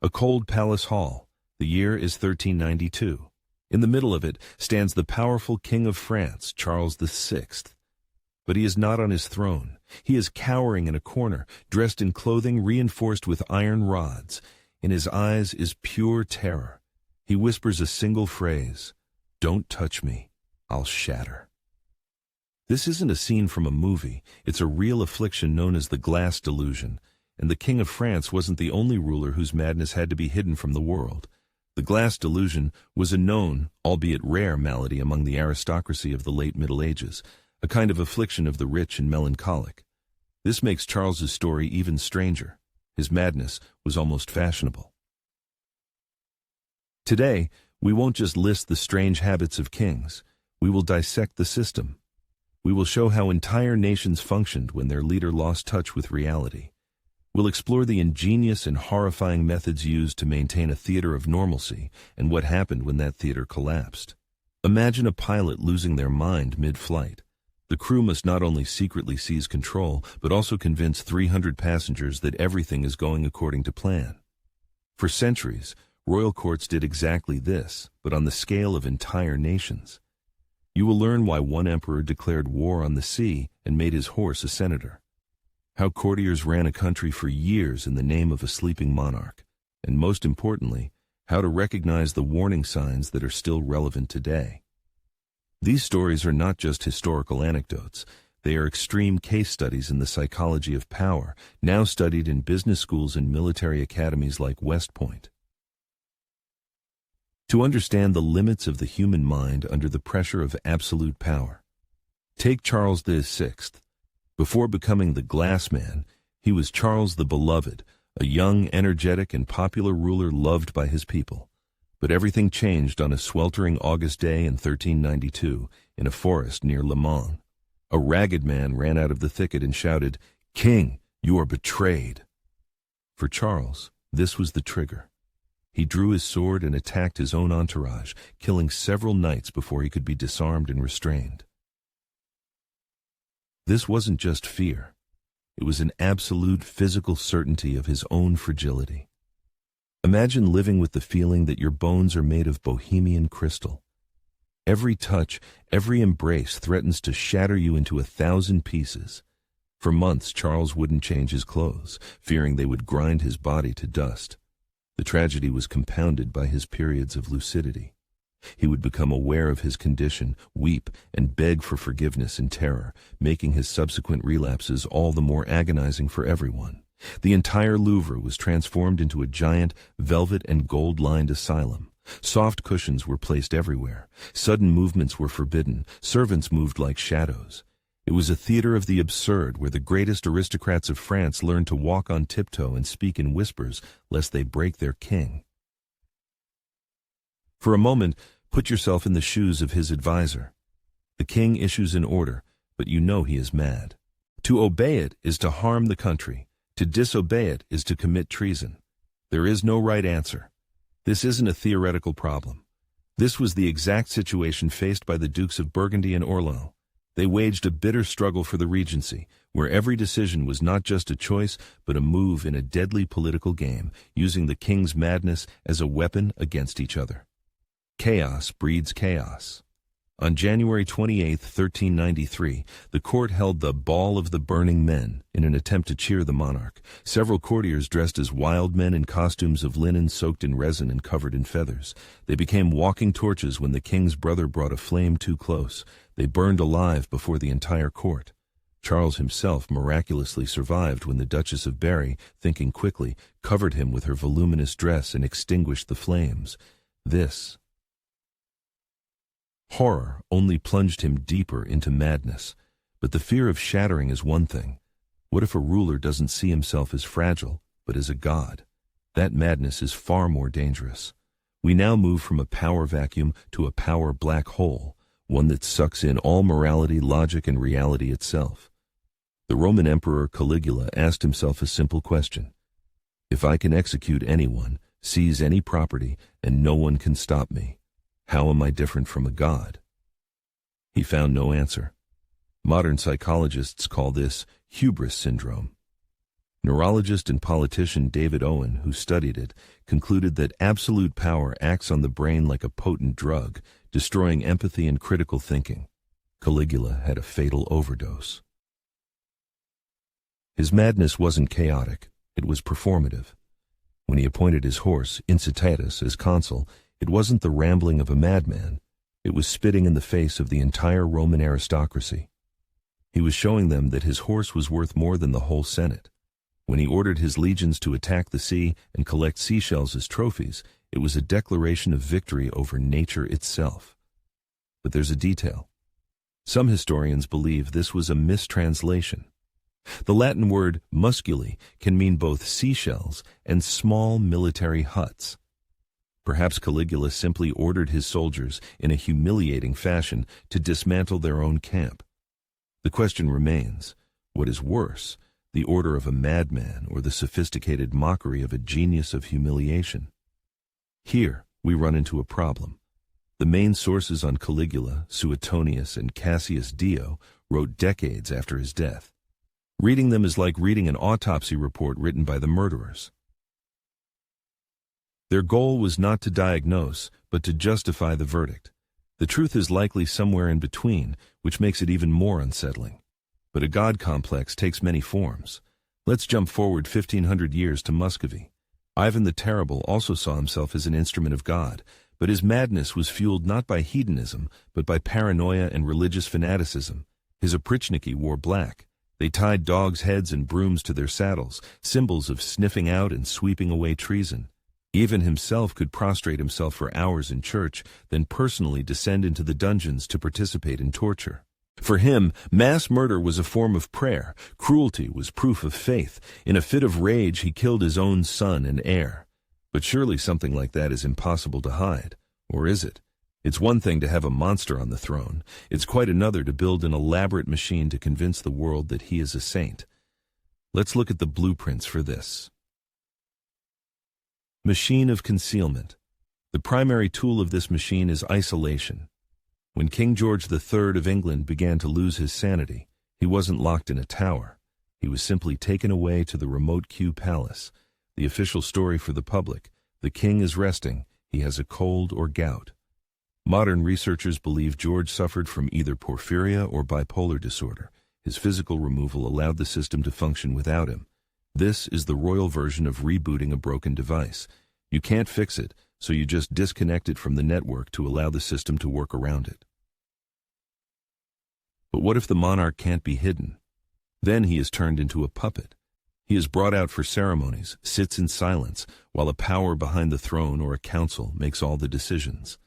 A cold palace hall. The year is 1392. In the middle of it stands the powerful King of France, Charles VI. But he is not on his throne. He is cowering in a corner, dressed in clothing reinforced with iron rods. In his eyes is pure terror. He whispers a single phrase, "Don't touch me, I'll shatter." This isn't a scene from a movie. It's a real affliction known as the glass delusion. And the King of France wasn't the only ruler whose madness had to be hidden from the world. The glass delusion was a known, albeit rare, malady among the aristocracy of the late Middle Ages, a kind of affliction of the rich and melancholic. This makes Charles's story even stranger. His madness was almost fashionable. Today, we won't just list the strange habits of kings. We will dissect the system. We will show how entire nations functioned when their leader lost touch with reality. We'll explore the ingenious and horrifying methods used to maintain a theater of normalcy and what happened when that theater collapsed. Imagine a pilot losing their mind mid-flight. The crew must not only secretly seize control, but also convince 300 passengers that everything is going according to plan. For centuries, royal courts did exactly this, but on the scale of entire nations. You will learn why one emperor declared war on the sea and made his horse a senator. How courtiers ran a country for years in the name of a sleeping monarch, and most importantly, how to recognize the warning signs that are still relevant today. These stories are not just historical anecdotes. They are extreme case studies in the psychology of power, now studied in business schools and military academies like West Point. To understand the limits of the human mind under the pressure of absolute power, take Charles VI. Before becoming the Glass Man, he was Charles the Beloved, a young, energetic, and popular ruler loved by his people. But everything changed on a sweltering August day in 1392 in a forest near Le Mans. A ragged man ran out of the thicket and shouted, "King, you are betrayed." For Charles, this was the trigger. He drew his sword and attacked his own entourage, killing several knights before he could be disarmed and restrained. This wasn't just fear. It was an absolute physical certainty of his own fragility. Imagine living with the feeling that your bones are made of bohemian crystal. Every touch, every embrace threatens to shatter you into 1,000 pieces. For months, Charles wouldn't change his clothes, fearing they would grind his body to dust. The tragedy was compounded by his periods of lucidity. He would become aware of his condition, weep, and beg for forgiveness in terror, making his subsequent relapses all the more agonizing for everyone. The entire Louvre was transformed into a giant, velvet and gold-lined asylum. Soft cushions were placed everywhere. Sudden movements were forbidden. Servants moved like shadows. It was a theater of the absurd where the greatest aristocrats of France learned to walk on tiptoe and speak in whispers lest they break their king. For a moment, put yourself in the shoes of his advisor. The king issues an order, but you know he is mad. To obey it is to harm the country. To disobey it is to commit treason. There is no right answer. This isn't a theoretical problem. This was the exact situation faced by the Dukes of Burgundy and Orleans. They waged a bitter struggle for the regency, where every decision was not just a choice, but a move in a deadly political game, using the king's madness as a weapon against each other. Chaos breeds chaos. On January 28, 1393, the court held the Ball of the Burning Men in an attempt to cheer the monarch. Several courtiers dressed as wild men in costumes of linen soaked in resin and covered in feathers. They became walking torches when the king's brother brought a flame too close. They burned alive before the entire court. Charles himself miraculously survived when the Duchess of Berry, thinking quickly, covered him with her voluminous dress and extinguished the flames. This horror only plunged him deeper into madness. But the fear of shattering is one thing. What if a ruler doesn't see himself as fragile, but as a god? That madness is far more dangerous. We now move from a power vacuum to a power black hole, one that sucks in all morality, logic, and reality itself. The Roman Emperor Caligula asked himself a simple question. If I can execute anyone, seize any property, and no one can stop me, how am I different from a god? He found no answer. Modern psychologists call this hubris syndrome. Neurologist and politician David Owen, who studied it, concluded that absolute power acts on the brain like a potent drug, destroying empathy and critical thinking. Caligula had a fatal overdose. His madness wasn't chaotic, it was performative. When he appointed his horse, Incitatus, as consul, it wasn't the rambling of a madman, it was spitting in the face of the entire Roman aristocracy. He was showing them that his horse was worth more than the whole Senate. When he ordered his legions to attack the sea and collect seashells as trophies, it was a declaration of victory over nature itself. But there's a detail. Some historians believe this was a mistranslation. The Latin word musculi can mean both seashells and small military huts. Perhaps Caligula simply ordered his soldiers in a humiliating fashion to dismantle their own camp. The question remains, what is worse, the order of a madman or the sophisticated mockery of a genius of humiliation? Here we run into a problem. The main sources on Caligula, Suetonius and Cassius Dio, wrote decades after his death. Reading them is like reading an autopsy report written by the murderers. Their goal was not to diagnose, but to justify the verdict. The truth is likely somewhere in between, which makes it even more unsettling. But a god complex takes many forms. Let's jump forward 1,500 years to Muscovy. Ivan the Terrible also saw himself as an instrument of God, but his madness was fueled not by hedonism, but by paranoia and religious fanaticism. His oprichniki wore black. They tied dogs' heads and brooms to their saddles, symbols of sniffing out and sweeping away treason. Ivan himself could prostrate himself for hours in church, then personally descend into the dungeons to participate in torture. For him, mass murder was a form of prayer. Cruelty was proof of faith. In a fit of rage, he killed his own son and heir. But surely something like that is impossible to hide. Or is it? It's one thing to have a monster on the throne. It's quite another to build an elaborate machine to convince the world that he is a saint. Let's look at the blueprints for this. Machine of concealment. The primary tool of this machine is isolation. When King George III of England began to lose his sanity, he wasn't locked in a tower. He was simply taken away to the remote Kew Palace. The official story for the public: the king is resting, he has a cold or gout. Modern researchers believe George suffered from either porphyria or bipolar disorder. His physical removal allowed the system to function without him. This is the royal version of rebooting a broken device. You can't fix it, so you just disconnect it from the network to allow the system to work around it. But what if the monarch can't be hidden? Then he is turned into a puppet. He is brought out for ceremonies, sits in silence, while a power behind the throne or a council makes all the decisions.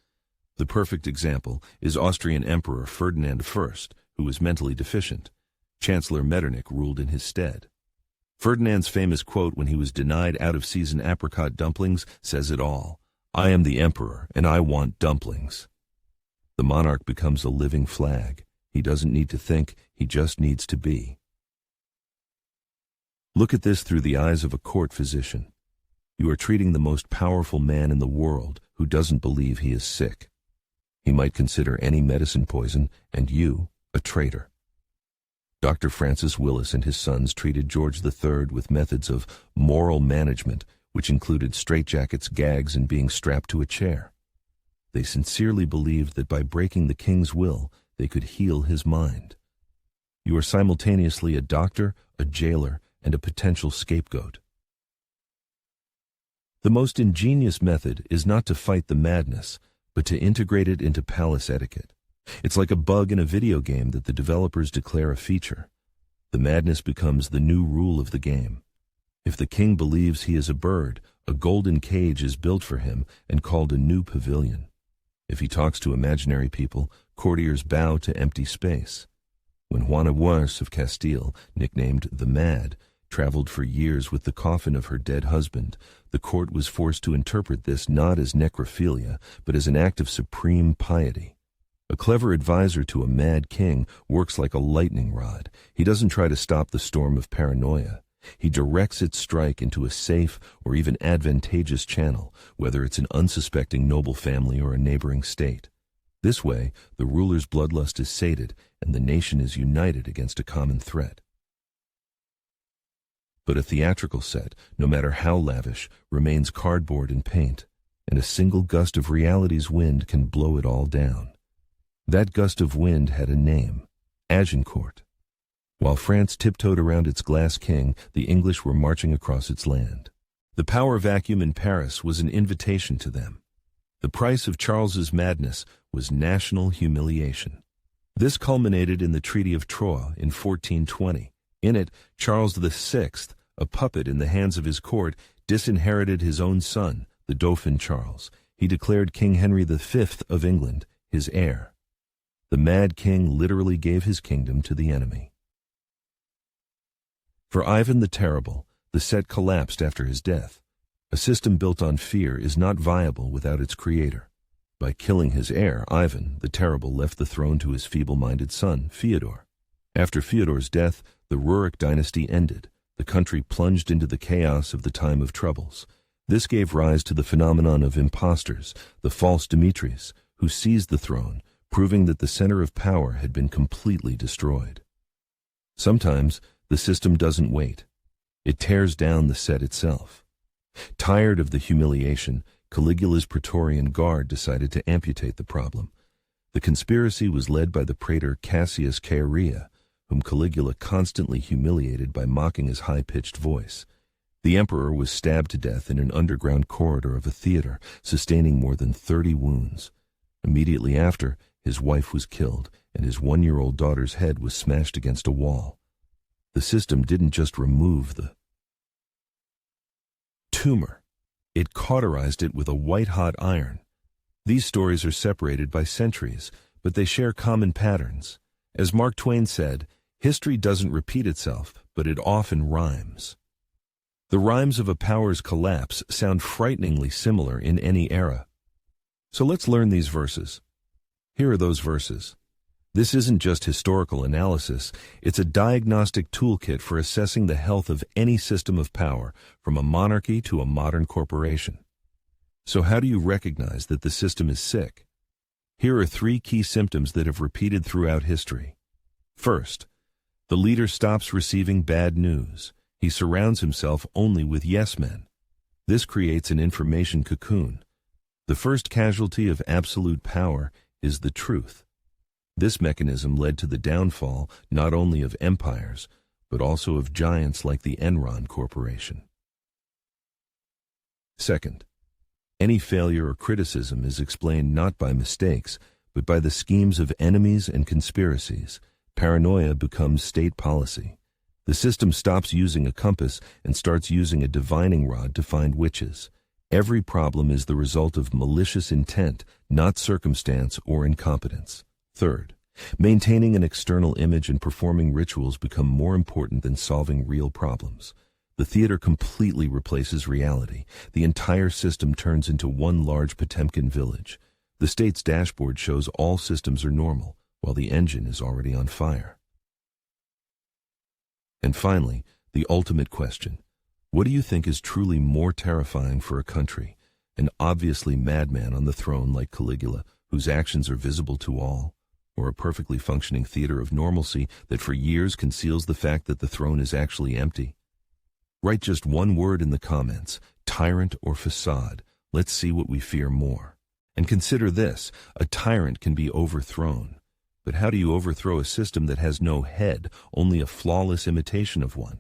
The perfect example is Austrian Emperor Ferdinand I, who was mentally deficient. Chancellor Metternich ruled in his stead. Ferdinand's famous quote when he was denied out-of-season apricot dumplings says it all. "I am the emperor, and I want dumplings." The monarch becomes a living flag. He doesn't need to think, he just needs to be. Look at this through the eyes of a court physician. You are treating the most powerful man in the world who doesn't believe he is sick. He might consider any medicine poison, and you, a traitor. Dr. Francis Willis and his sons treated George III with methods of moral management, which included straitjackets, gags, and being strapped to a chair. They sincerely believed that by breaking the king's will, they could heal his mind. You are simultaneously a doctor, a jailer, and a potential scapegoat. The most ingenious method is not to fight the madness, but to integrate it into palace etiquette. It's like a bug in a video game that the developers declare a feature. The madness becomes the new rule of the game. If the king believes he is a bird, a golden cage is built for him and called a new pavilion. If he talks to imaginary people, courtiers bow to empty space. When Juana Wars of Castile, nicknamed the Mad, traveled for years with the coffin of her dead husband, the court was forced to interpret this not as necrophilia, but as an act of supreme piety. A clever advisor to a mad king works like a lightning rod. He doesn't try to stop the storm of paranoia. He directs its strike into a safe or even advantageous channel, whether it's an unsuspecting noble family or a neighboring state. This way, the ruler's bloodlust is sated and the nation is united against a common threat. But a theatrical set, no matter how lavish, remains cardboard and paint, and a single gust of reality's wind can blow it all down. That gust of wind had a name, Agincourt. While France tiptoed around its glass king, the English were marching across its land. The power vacuum in Paris was an invitation to them. The price of Charles's madness was national humiliation. This culminated in the Treaty of Troyes in 1420. In it, Charles VI, a puppet in the hands of his court, disinherited his own son, the Dauphin Charles. He declared King Henry V of England his heir. The mad king literally gave his kingdom to the enemy. For Ivan the Terrible, the set collapsed after his death. A system built on fear is not viable without its creator. By killing his heir, Ivan the Terrible left the throne to his feeble-minded son, Fyodor. After Fyodor's death, the Rurik dynasty ended. The country plunged into the chaos of the time of troubles. This gave rise to the phenomenon of impostors, the false Dimitris, who seized the throne, proving that the center of power had been completely destroyed. Sometimes, the system doesn't wait. It tears down the set itself. Tired of the humiliation, Caligula's Praetorian Guard decided to amputate the problem. The conspiracy was led by the praetor Cassius Chaerea, whom Caligula constantly humiliated by mocking his high-pitched voice. The emperor was stabbed to death in an underground corridor of a theater, sustaining more than 30 wounds. Immediately after, his wife was killed, and his 1-year-old daughter's head was smashed against a wall. The system didn't just remove the tumor. It cauterized it with a white-hot iron. These stories are separated by centuries, but they share common patterns. As Mark Twain said, history doesn't repeat itself, but it often rhymes. The rhymes of a power's collapse sound frighteningly similar in any era. So let's learn these verses. Here are those verses. This isn't just historical analysis, it's a diagnostic toolkit for assessing the health of any system of power, from a monarchy to a modern corporation. So how do you recognize that the system is sick? Here are 3 key symptoms that have repeated throughout history. First, the leader stops receiving bad news. He surrounds himself only with yes-men. This creates an information cocoon. The first casualty of absolute power is the truth. This mechanism led to the downfall not only of empires, but also of giants like the Enron Corporation. Second, any failure or criticism is explained not by mistakes, but by the schemes of enemies and conspiracies. Paranoia becomes state policy. The system stops using a compass and starts using a divining rod to find witches. Every problem is the result of malicious intent, not circumstance or incompetence. Third, maintaining an external image and performing rituals become more important than solving real problems. The theater completely replaces reality. The entire system turns into one large Potemkin village. The state's dashboard shows all systems are normal, while the engine is already on fire. And finally, the ultimate question. What do you think is truly more terrifying for a country? An obviously madman on the throne like Caligula, whose actions are visible to all? Or a perfectly functioning theater of normalcy that for years conceals the fact that the throne is actually empty? Write just one word in the comments, tyrant or facade. Let's see what we fear more. And consider this, a tyrant can be overthrown. But how do you overthrow a system that has no head, only a flawless imitation of one?